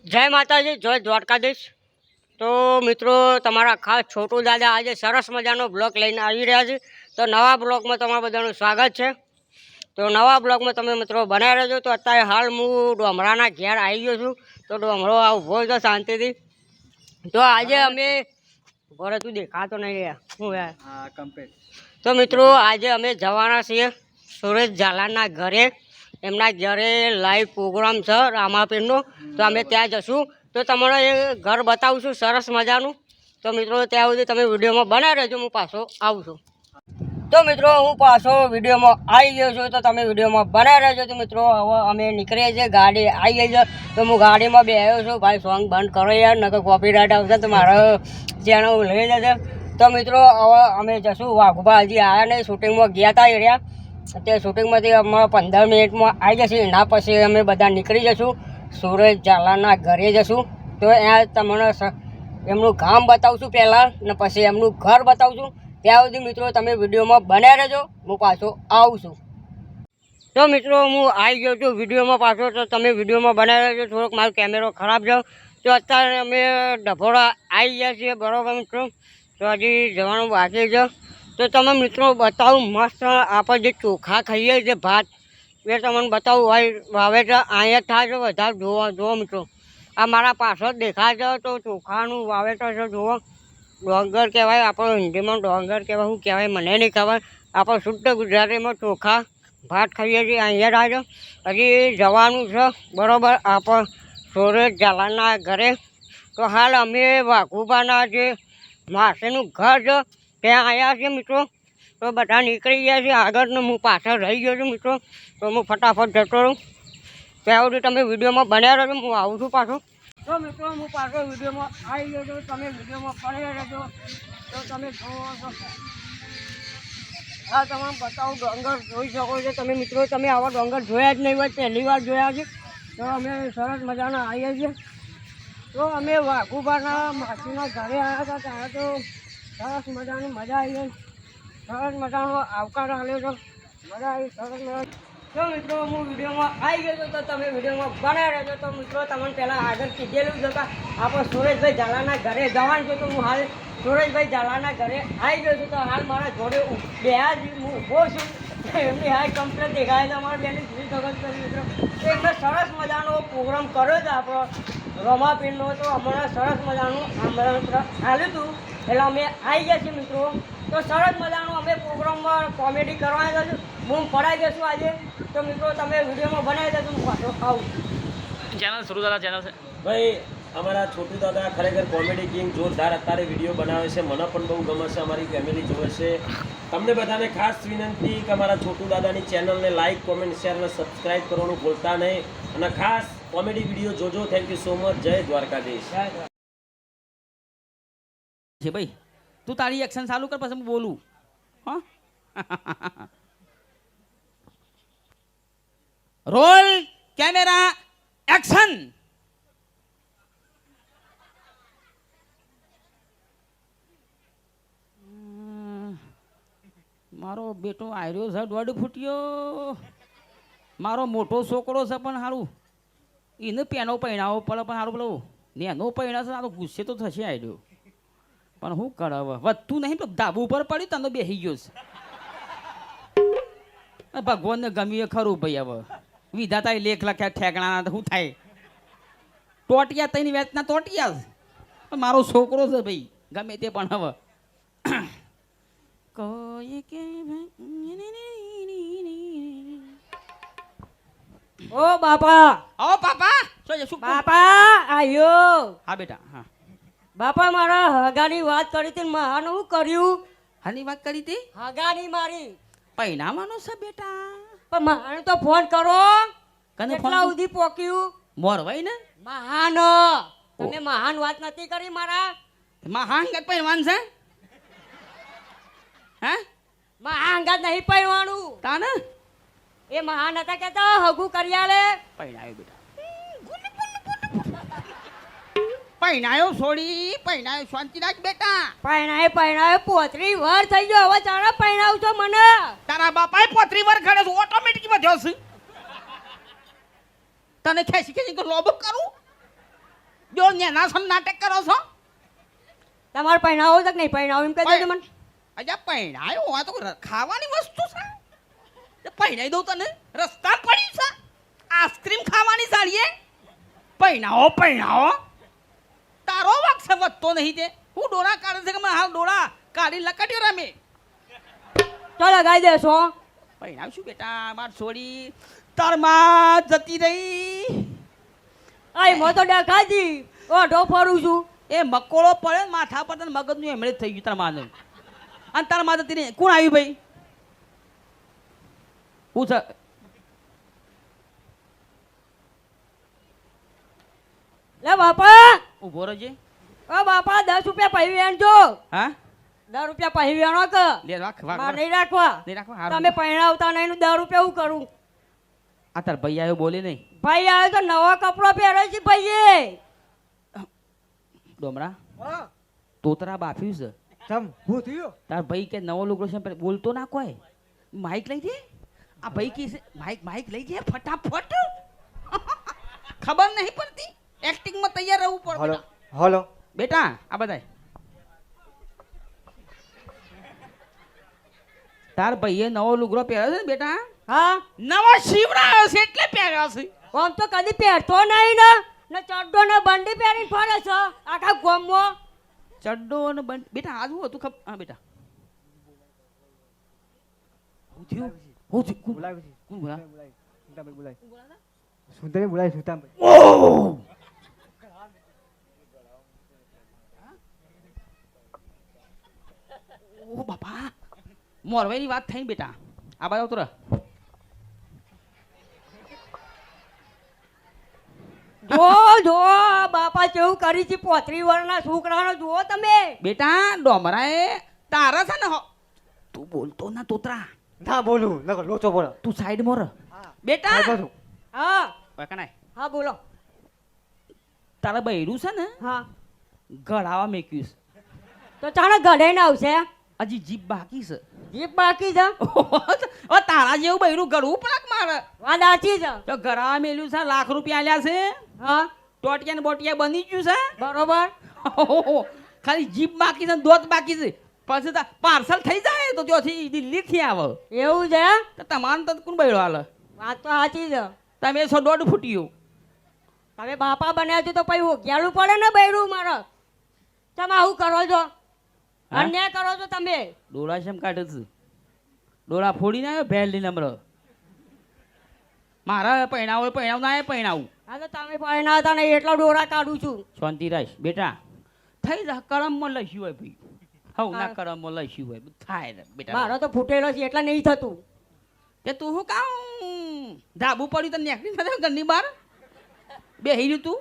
જય માતાજી, જય દ્વારકાધીશ। તો મિત્રો, તમારા ખાસ છોટુ દાદા આજે સરસ મજાનો બ્લોગ લઈને આવી રહ્યા છે। તો નવા બ્લોગમાં તમારા બધાનું સ્વાગત છે। તો નવા બ્લોગમાં તમે મિત્રો બનાવી રહેજો। તો અત્યારે હાલ હું ડોમરાના ઘેર આવી ગયો છું। તો ડોમરો ઊભો છે શાંતિથી। તો આજે અમે ઘરે તું દેખાતો નહીં રહ્યા શું યાર। તો મિત્રો આજે અમે જવાના છીએ સુરેશ ઝાલાના ઘરે। એમના ઘરે લાઈવ પ્રોગ્રામ છે રામાપીરનો। તો અમે ત્યાં જશું। તો તમને એ ઘર બતાવું સરસ મજાનું। તો મિત્રો ત્યાં સુધી તમે વિડીયોમાં બનાવી રહેજો, હું પાછો આવું છું। તો મિત્રો હું પાછો વિડીયોમાં આવી ગયો છું। તો તમે વિડીયોમાં બનાવી રહેજો। તો મિત્રો હવે અમે નીકળીએ છીએ, ગાડી આવી ગઈ છે। તો હું ગાડીમાં બેસ્યો છું। ભાઈ સોંગ બંધ કરો યાર, નકર કોપીરાઇટ આવશે તો મારો ચેનલ લઈ જશે। તો મિત્રો હવે અમે જશું વાઘુબા। હજી આવ્યા નહીં, શૂટિંગમાં ગયા હતા એરિયા। તે શૂટિંગમાંથી અમારા 15 મિનિટમાં આવી જશે। એના પછી અમે બધા નીકળી જશું, સુરેશ ઝાલાના ઘરે જશું। તો ત્યાં તમને એમનું ગામ બતાવશું પહેલાં, ને પછી એમનું ઘર બતાવશું। ત્યાં સુધી મિત્રો તમે વિડીયોમાં બનાવી રહેજો, હું પાછો આવું છું। તો મિત્રો હું આવી ગયો છું વિડીયોમાં પાછો। તો તમે વિડીયોમાં બનાવી રહેજો। થોડોક મારો કેમેરો ખરાબ છે। તો અત્યારે અમે ડભોડા આવી ગયા છીએ, બરાબર મિત્રો। તો હજી જવાનું બાકી છે। તો તમે મિત્રો બતાવું મસ્ત આપણે જે ચોખા ખાઈએ છીએ ભાત, એ તમને બતાવું હોય વાવેતર અહીંયા થાય છે વધારે। જુઓ મિત્રો, આ મારા પાછળ દેખાય છે તો ચોખાનું વાવેતર છે। જુઓ, ડોંગર કહેવાય, આપણો હિન્દીમાં ડોંગર કહેવાય, શું કહેવાય મને નહીં ખબર। આપણે શુદ્ધ ગુજરાતીમાં ચોખા ભાત ખાઈએ છીએ, અહીંયા થાય છે। હજી જવાનું છે બરાબર આપણે સુરેશ ઝાલાના ઘરે। તો હાલ અમે વાઘુબાના જે માસીનું ઘર છે ત્યાં આવ્યા છીએ મિત્રો। તો બધા નીકળી ગયા છે આગળ ને હું પાછળ રહી ગયો છું મિત્રો। તો હું ફટાફટ જતો રહું। ત્યાં સુધી તમે વિડીયોમાં બન્યા રહેજો, હું આવું છું પાછો। તો મિત્રો હું પાછો વિડીયોમાં આવી ગયો છું, તમે વિડીયોમાં પડ્યા રહેજો। તો તમે જુઓ છો, હા તમને બતાવું ડોંગર જોઈ શકો છો તમે મિત્રો। તમે આવા ડોંગર જોયા જ નહીં હોય, પહેલી વાર જોયા છે। તો અમે સરસ મજાના આવીએ છીએ। તો અમે વાઘુબાના માસીના ઘરે આવ્યા હતા, ત્યારે તો સરસ મજાની મજા આવી ગઈ, સરસ મજાનો આવકાર આવ્યો હતો, મજા આવી સરસ મજા। તો મિત્રો હું વિડીયોમાં આવી ગયો છું, તો તમે વિડીયોમાં બનાવી રહેજો। તો મિત્રો તમને પહેલાં આગળ કીધેલું છે કે આપણે સુરેશભાઈ ઝાલાના ઘરે જવાનું છે। તો હું હાલ સુરેશભાઈ ઝાલાના ઘરે આવી ગયો છું। તો હાલ મારા જોડે બે જ હું ઊભો છું। એમની હાઈ કમ્પ્લેટ દેખાય છે, અમારા બેની જોઈ શકો છો મિત્રો। તો એમને સરસ મજાનો પ્રોગ્રામ કર્યો છે આપણો રમાપીરનો। તો હમણાં સરસ મજાનું આમંત્રણ આવ્યું હતું, એટલે અમે આવી ગયા છીએ મિત્રો। તો સરસ મજાનું અમે પ્રોગ્રામમાં કોમેડી કરવા આવ્યા છું, બૂમ પડાઈ જશું આજે। તો મિત્રો તમે વિડીયોમાં બનાવી દેજો, હું પાછો આવું। ચેનલ શરૂ દાદા ચેનલ છે ભાઈ અમારા છોટુ દાદા ખરેખર કોમેડી કિંગ જોરદાર અત્યારે વિડીયો બનાવે છે, મને પણ બહુ ગમે છે, અમારી ફેમિલી જોવે છે। તમને બધાને ખાસ વિનંતી કે અમારા છોટુ દાદાની ચેનલને લાઈક, કોમેન્ટ, શેર અને સબસ્ક્રાઈબ કરવાનું ભૂલતા નહીં, અને ખાસ કોમેડી વિડીયો જોજો। Thank you so much. જય દ્વારકાધીશ। છે ભાઈ, તું તારી એક્શન ચાલુ કર, પછી હું બોલું। હા રોલ કેમેરા એક્શન। મારો બેટો આર્યો છે 1.5 ફૂટ્યો, મારો મોટો છોકરો છે પણ સારું એને પેનો પહેણાવો પડે, પણ સારું પેલો નેનો પહેણાશે સારું ગુસ્સે તો થશે આર્યો, પણ શું કરે હવે વધતું નહીં તો ધાબુ ઉપર પડ્યું તને બેસી ગયો છે। ભગવાનને ગમ્યું ખરું ભાઈ, હવે વિધાતા લેખ લખ્યા ઠેકણા શું થાય, ટોટિયા તઈની વેચના ટોટિયા મારો છોકરો છે ભાઈ, ગમે તે પણ હવે કોઈ કે ઓ બાપા, ઓ પાપા શું બાપા આવ્યો। હા બેટા હા। બાપા મારા હગાની વાત કરી હતી, માનું શું કર્યું? હાની વાત કરી હતી? હગાની મારી પૈણાવાનો છે બેટા, પણ મારે તો ફોન કરો, કને ફોન કેટલા સુધી પોક્યું? મોરવાઈ ને મહાન, તમે મહાન વાત નથી કરી મારા। મહાન કે પૈણવાન છે? હે મહાન ગાત નહીં પૈવાનું, તાને એ મહાન હતા કેતા હગુ કર્યાલે પૈણાયો બેટા, પૈણાયો છોડી પૈણાયો, શાંતિ રાખ બેટા। પૈણાય 35 વર્ષ થઈ ગયો, હવે ચાલો પૈણાવ છો મને? તારા બાપાએ 35 વર્ષ ખડે છે, ઓટોમેટિક વધ્યો છે, તને ખેંચી ખેંચી તો લોબો કરું। જો નેના સમ નાટક કરો છો તમારે પહેણાવો છે કે નહીં પહેણાવો એમ કહી દેજો મને અજા પહેણાયો આ તો ખાવાની વસ્તુ છે તે પહેણાઈ દઉં તને રસ્તા પડી છે આઈસ્ક્રીમ ખાવાની સાડીએ પહેણાવો તારો વાક છે વધતો નહીં તે હું ડોળા કાઢે છે કે મેં હાલ ડોળા કાઢી લકાટ્યો રમે તો લગાવી દેશો પહેણાવશું બેટા માર છોડી તાર માં જતી રહી આ એમાં તો દેખાતી ઓઢો ફરું છું એ મકોળો પડે ને માથા પર તને મગજનું એમણે જ થઈ ગયું તાર માનું અને તાર માં જતી રહી કોણ આવ્યું ભાઈ પૂછ લે બાપા ઉભો રહેજે ઓ બાપા 10 રૂપિયા પહેરી વેણજો હા 10 રૂપિયા પહેરી વેણો કે લે રાખ વાગ મારે નહીં રાખવા નહીં રાખવા હારું. તમે પહેણાવતા નહીં ને 10 રૂપિયા હું કરું આ તાર ભાઈ આવ્યો બોલે નહીં ભાઈ આવે તો નવો કપડો પહેરે છે ભાઈએ ડોમરા તોતરા બાફ્યું છે ચમ હું થયું તાર ભાઈ કે નવો લુગડો છે પણ બોલતો ના કોઈ માઈક લઈ દે આ ભાઈ કી છે માઈક લઈ દે ફટાફટ ખબર નહીં પડતી એક્ટિંગ માં તૈયાર રહેવું પડે હલો બેટા. હલો બેટા આ બધાય તાર ભાઈએ નવો લુગડો પહેર્યો છે ને બેટા હા નવો શિવરાયો છે એટલે પહેર્યો છે આમ તો કદી પહેરતો નહીં ને ચડ્ડો ને બંડી પહેરીને ફરે છે આખા ગોમમાં ચડ્ડો ને બંધ બેટા આજ હું હતું ખબર હા બેટા હું થયું હું થયું કોણ બોલાવી છે કોણ બોલા સુતાભાઈ બોલાય સુતાભાઈ બોલાય સુતાભાઈ ઓ બાપા મોરવાઈની વાત થઈ ને બેટા આ બાજુ ઉતર જો બાપા કેવું કરી છે 35 વર્ષના છોકરાનો જુઓ તમે બેટા ડોમરાએ તારા છે ને તું બોલતો ના તોતરા ના બોલું નકર લોચો બોલો તું સાઈડ મોર બેટા બધું હા કનાય હા બોલો તારા બૈરું છે ને હા ગળાવા મેક્યું તો ચાલો ગઢે ને આવશે છે હજી જીભ બાકી છે જીપ બાકી છે ઓ તારા જેવું બૈરું ગળવું પડે કે મારે વાત સાચી છે તો ગળાવા મેલ્યું છે લાખ રૂપિયા આલ્યા છે હા ટોટિયા ને બોટિયા બની ગયું છે બરોબર ખાલી જીભ બાકી છે દોત બાકી છે પછી પાર્સલ થઈ જાય તો ત્યાંથી દિલ્હીથી આવે એવું છે તો તમારે તો કોણ બૈરો હાલે વાત તો સાચી છે તમે 1.5 ફૂટ્યું તમે બાપા બન્યા છો તો પછી હોગ્યાલું પડે ને બૈરું મારે તમે આવું કરો છો હા? અન્યાય કરો છો તમે ડોળા શેમ કાઢે છે ડોળા ફોડીને આવ્યો ભેળ લઈને હમણાં મારા પહેણાવ ના આવે પહેણાવું હા તો તમે પરણા હતા ને એટલા ડોરા કાઢું છું શાંતિ રાખ બેટા થઈ જા કરમમાં લસ્યું હોય ભાઈ હવ ના હા. કરમમાં લસ્યું હોય બધું થાય ને બેટા મારો તો ફૂટેલો છે એટલે નહીં થતું તે તું શું કામ ધાબુ પડ્યું તો નેકડી નથી ઘરની બહાર બેહી રહ્યું તું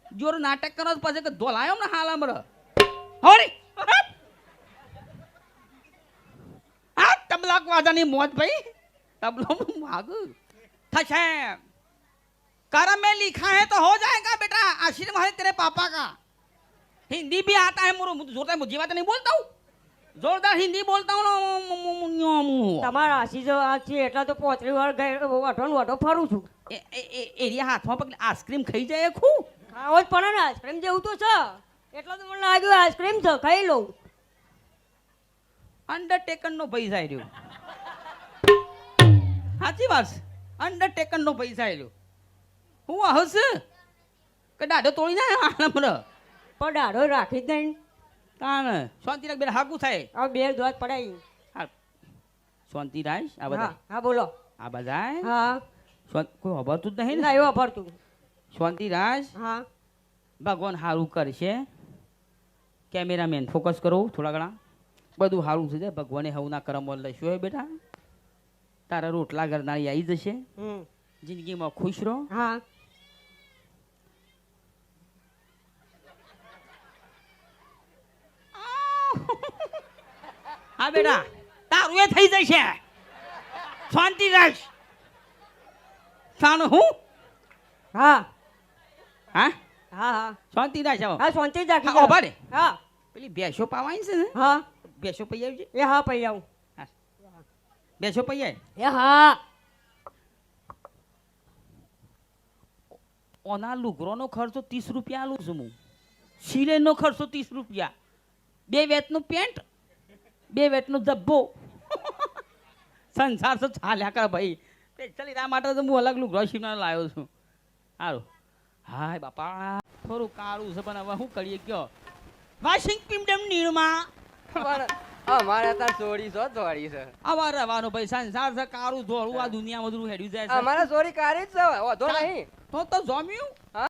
જોર નાટક કરો પછી કે ધોલાયો ને હાલ હમણાં હોરી હા તબલાક વાજાની મોજ ભાઈ तबलो माग थशे करम में लिखा है तो हो जाएगा बेटा आशीर्वाद है तेरे पापा का हिंदी भी आता है मुझे जोरदार मुझे बात नहीं बोलता हूँ जोरदार हिंदी बोलता हूँ તમારા આશીષ છે એટલા તો 35 વાર વઠો ને વઠો ફરું છું એરિયા હાથમાં પકડી આઈસ્ક્રીમ ખાઈ જાય ખું ખાવો જ પડે ને આઈસ્ક્રીમ જેવું તો છે એટલા તો મને લાગ્યું આઈસ્ક્રીમ છે ખાઈ લઉં અંડરટેકર નો પૈસા રહ્યો સાચી વાત અંડરટેકર નો પૈસા રહ્યો હું હસ કે દાડો તોડી જાય આનંદ પણ દાડો રાખી જ નહીં કાન શાંતિ રાખ બેટા હાકું થાય હવે બે ધોત પડાય હા શાંતિ રાખ આ બધા હા હા બોલો આ બધા હા કોઈ ખબરતું જ નહીં ને ના એવું ફરતું શાંતિ રાખ હા ભગવાન સારું કરશે કેમેરામેન ફોકસ કરો થોડા ઘણા બધું સારું છે ભગવાને હવના કરમ લઈશું હે બેટા તારા રોટલા કરનારી આવી જશે હમ જિંદગીમાં ખુશ રહો હા હા બેટા તારું એ થઈ જશે શાંતિ રાખ તાનું હું હા હા હા હા શાંતિ રાખ આવો હા શાંતિ જ રાખી હા, ઉભા રે. હા પેલી ભેંસો પાવાની છે ને હા ભેંસો પૈ આવી છે એ હા પૈ આવું ભેંસો પૈ આવી એ હા ઓના લુગરોનો ખર્ચો 30 રૂપિયા આલું છું હું સિલાઈનો ખર્ચો 30 રૂપિયા 2 વેતનું પેન્ટ 2 વેતનો જબ્બો સંસાર તો ચાલ્યા કર ભાઈ સ્પેશિયલ એના માટે તો હું અલગ લુગરો સીવવાનો લાવ્યો છું સારું હાય બાપા થોડું કાળું છે પણ હવે શું કરીએ કયો વોશિંગ કિંગડમ નીરમાં અમારે ત્યાં ચોરી છો ચોરી છે આવા રહેવાનું ભાઈ સંસાર છે કાળું ધોળું આ દુનિયા બધું હેડ્યું જાય છે અમારે ચોરી કાઢી જ છે વાંધો નહીં તો જમ્યું